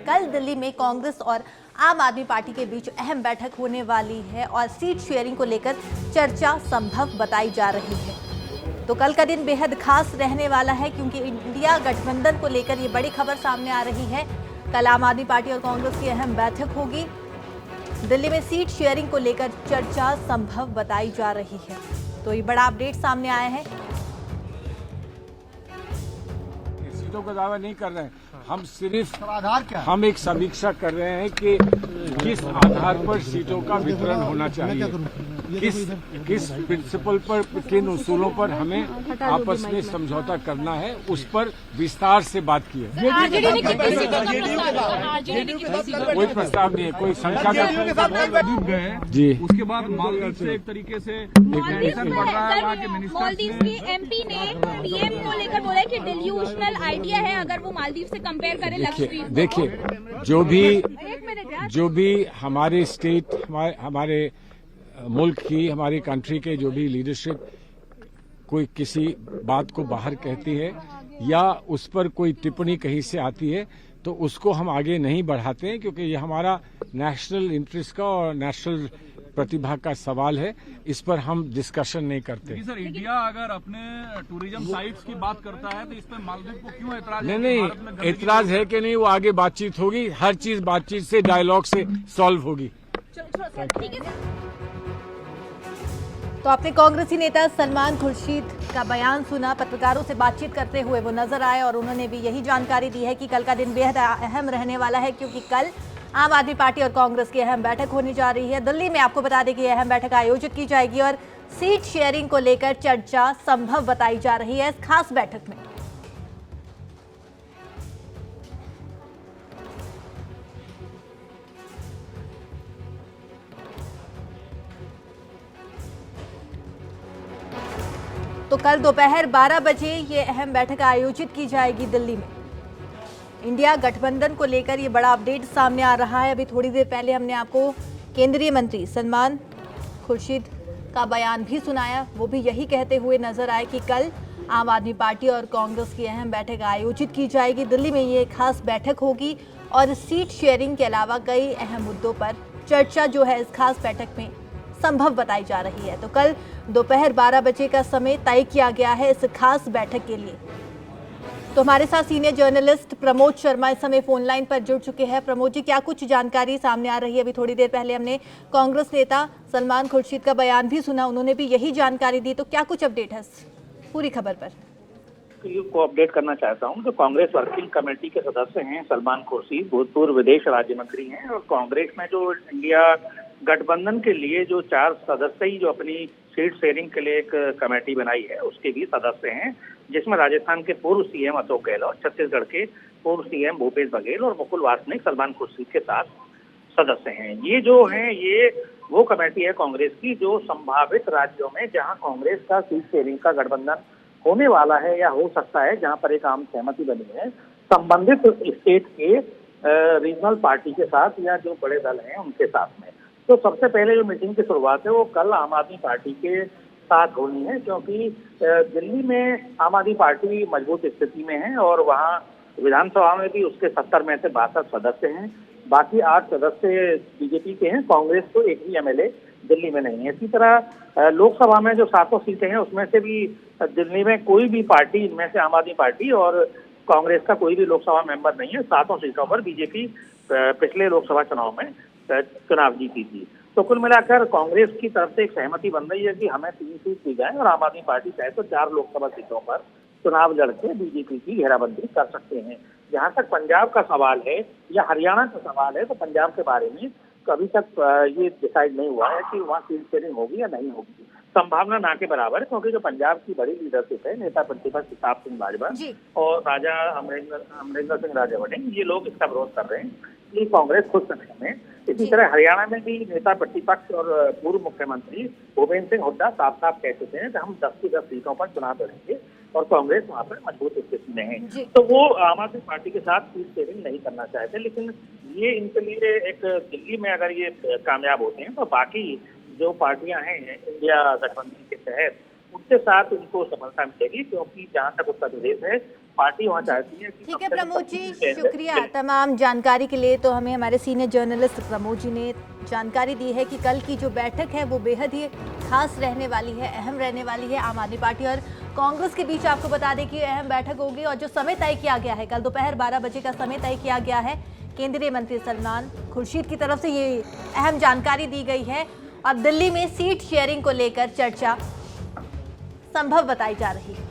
कल दिल्ली में कांग्रेस और आम आदमी पार्टी के बीच अहम बैठक होने वाली है और सीट शेयरिंग को लेकर चर्चा संभव बताई जा रही है। तो कल का दिन बेहद खास रहने वाला है क्योंकि इंडिया गठबंधन को लेकर ये बड़ी खबर सामने आ रही है। कल आम आदमी पार्टी और कांग्रेस की अहम बैठक होगी। दिल्ली में सीट शेयरिंग को लेकर चर्चा संभव बताई जा रही है। तो ये बड़ा अपडेट सामने आया है। सीटों का दावा नहीं कर रहे हैं, हम सिर्फ आधार क्या हम एक समीक्षा कर रहे हैं कि किस आधार पर सीटों का वितरण होना चाहिए, किस प्रिंसिपल पर, किन उसूलों पर हमें आपस में समझौता करना है, उस पर विस्तार से बात की है। कोई प्रस्ताव नहीं है, कोई संख्या का जी। उसके बाद मालदीव से एक तरीके से टेंशन बढ़ रहा है। वहाँ के मालदीव के एमपी ने पीएम को लेकर बोला कि डिल्यूशनल आइडिया है अगर वो मालदीव से कंपेयर करें लक्षद्वीप। देखिए जो भी हमारे स्टेट, हमारे मुल्क की, हमारी कंट्री के जो भी लीडरशिप कोई किसी बात को बाहर कहती है या उस पर कोई टिप्पणी कहीं से आती है तो उसको हम आगे नहीं बढ़ाते हैं, क्योंकि ये हमारा नेशनल इंटरेस्ट का और नेशनल प्रतिभा का सवाल है। इस पर हम डिस्कशन नहीं करते। सर, इंडिया अगर अपने टूरिज्म साइट्स की बात करता है तो इस पर मालदीव को क्यों ऐतराज? नहीं, ऐतराज है कि नहीं, वो आगे बातचीत होगी। हर चीज बातचीत से, डायलॉग से सॉल्व होगी। तो आपने कांग्रेसी नेता सलमान खुर्शीद का बयान सुना। पत्रकारों से बातचीत करते हुए वो नजर आए और उन्होंने भी यही जानकारी दी है कि कल का दिन बेहद अहम रहने वाला है क्योंकि कल आम आदमी पार्टी और कांग्रेस की अहम बैठक होने जा रही है। दिल्ली में आपको बता दें कि अहम बैठक आयोजित की जाएगी और सीट शेयरिंग को लेकर चर्चा संभव बताई जा रही है इस खास बैठक में। तो कल दोपहर 12 बजे ये अहम बैठक आयोजित की जाएगी दिल्ली में। इंडिया गठबंधन को लेकर ये बड़ा अपडेट सामने आ रहा है। अभी थोड़ी देर पहले हमने आपको केंद्रीय मंत्री सलमान खुर्शीद का बयान भी सुनाया। वो भी यही कहते हुए नजर आए कि कल आम आदमी पार्टी और कांग्रेस की अहम बैठक आयोजित की जाएगी। दिल्ली में ये खास बैठक होगी और सीट शेयरिंग के अलावा कई अहम मुद्दों पर चर्चा जो है इस खास बैठक में संभव बताई जा रही है। तो कल दोपहर 12 बजे का समय तय किया गया है इस खास बैठक के लिए। तो हमारे साथ सीनियर जर्नलिस्ट प्रमोद शर्मा इस समय फोन लाइन पर जुड़ चुके हैं। प्रमोद जी, क्या कुछ जानकारी सामने आ रही है? अभी थोड़ी देर पहले हमने कांग्रेस नेता सलमान खुर्शीद का बयान भी सुना, उन्होंने भी यही जानकारी दी। तो क्या कुछ अपडेट है पूरी खबर पर? को अपडेट करना चाहता हूं। तो कांग्रेस वर्किंग कमेटी के सदस्य हैं सलमान खुर्शीद, भूतपूर्व विदेश राज्य मंत्री हैं और कांग्रेस में जो इंडिया गठबंधन के लिए जो 4 सदस्य ही जो अपनी सीट शेयरिंग के लिए एक कमेटी बनाई है उसके भी सदस्य हैं, जिसमें राजस्थान के पूर्व सीएम अशोक गहलोत, छत्तीसगढ़ के पूर्व सीएम भूपेश बघेल और मुकुल वासनिक सलमान खुर्शीद के साथ सदस्य हैं। ये जो हैं ये वो कमेटी है कांग्रेस की जो संभावित राज्यों में जहां कांग्रेस का सीट शेयरिंग का गठबंधन होने वाला है या हो सकता है, जहां पर एक आम सहमति बनी है संबंधित स्टेट के रीजनल पार्टी के साथ या जो बड़े दल हैं उनके साथ में। तो सबसे पहले जो मीटिंग की शुरुआत है वो कल आम आदमी पार्टी के साथ होनी है, क्योंकि दिल्ली में आम आदमी पार्टी मजबूत स्थिति में है और वहाँ विधानसभा में भी उसके 70 में से 62 सदस्य हैं। बाकी 8 सदस्य बीजेपी के हैं। कांग्रेस को एक भी एमएलए दिल्ली में नहीं है। इसी तरह लोकसभा में जो 700 सीटें हैं उसमें से भी दिल्ली में कोई भी पार्टी, इनमें से आम आदमी पार्टी और कांग्रेस का कोई भी लोकसभा मेंबर नहीं है। 700 सीटों पर बीजेपी पिछले लोकसभा चुनाव में चुनाव जीती थी। तो कुल मिलाकर कांग्रेस की तरफ से एक सहमति बन रही है कि हमें 3 सीट दी जाए और आम आदमी पार्टी चाहे तो 4 लोकसभा सीटों पर चुनाव लड़के बीजेपी की घेराबंदी कर सकते हैं। जहां तक पंजाब का सवाल है या हरियाणा का सवाल है तो पंजाब के बारे में कभी तक ये डिसाइड नहीं हुआ है कि वहाँ सीट शेयरिंग होगी या नहीं होगी। संभावना ना के बराबर है, क्योंकि जो पंजाब की बड़ी लीडरशिप है, नेता प्रतिपक्ष प्रताप सिंह बाजवा और राजा अमरिंदर सिंह राजा वड़िंग, ये लोग इसका विरोध कर रहे हैं कि कांग्रेस खुद समय में। इसी तरह हरियाणा में भी नेता प्रतिपक्ष और पूर्व मुख्यमंत्री भूपेंद्र सिंह हुड्डा साफ साफ कह चुके हैं कि हम 10 की 10 सीटों पर चुनाव लड़ेंगे और कांग्रेस वहाँ पर मजबूत स्थिति में है। तो वो आम आदमी पार्टी के साथ सीट शेयरिंग नहीं करना चाहते, लेकिन ये इनके लिए एक दिल्ली में अगर ये कामयाब होते हैं तो बाकी जो पार्टियां हैं इंडिया गठबंधन के तहत उनके साथ उनको सफलता मिलेगी, क्योंकि जहां तक उत्तर प्रदेश है पार्टी वहाँ चाहती है कि ठीक है कम से कम प्रमोद जी, 25 टेंडर शुक्रिया मिले। तमाम जानकारी के लिए। तो हमें हमारे सीनियर जर्नलिस्ट प्रमोद जी ने जानकारी दी है कि कल की जो बैठक है वो बेहद ही खास रहने वाली है, अहम रहने वाली है। आम आदमी पार्टी और कांग्रेस के बीच आपको बता दें कि अहम बैठक होगी और जो समय तय किया गया है, कल दोपहर 12 बजे का समय तय किया गया है। केंद्रीय मंत्री सलमान खुर्शीद की तरफ से ये अहम जानकारी दी गई है और दिल्ली में सीट शेयरिंग को लेकर चर्चा संभव बताई जा रही है।